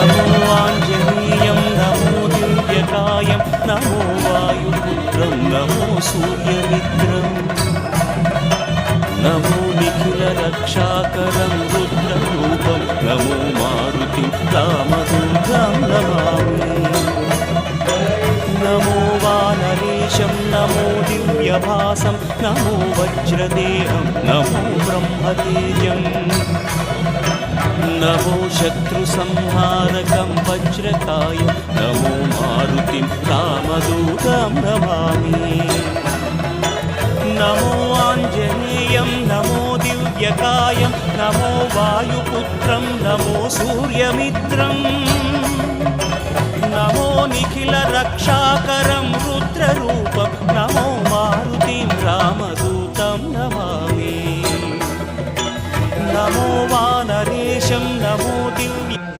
నమో Anjaneyam నమో దివ్యకాయం నమో వాయుపుత్రం నమో సూర్యమిత్రం నమో Nikhila రక్షాకరం రుద్రరూపం నమో మారుతిం రామదూతం నమామి నమో వానరేశం నమో దివ్యభాసం నమో వజ్రదేహం నమో బ్రహ్మతేజం నమో శత్రుసంహారకం వజ్రకాయం నమో మారుతిం రామదూతం నమామి నమో Anjaneyam నమో దివ్యకాయం నమో వాయుపుత్రం నమో సూర్యమిత్రం నమో Nikhila రక్షాకరం రుద్రరూపం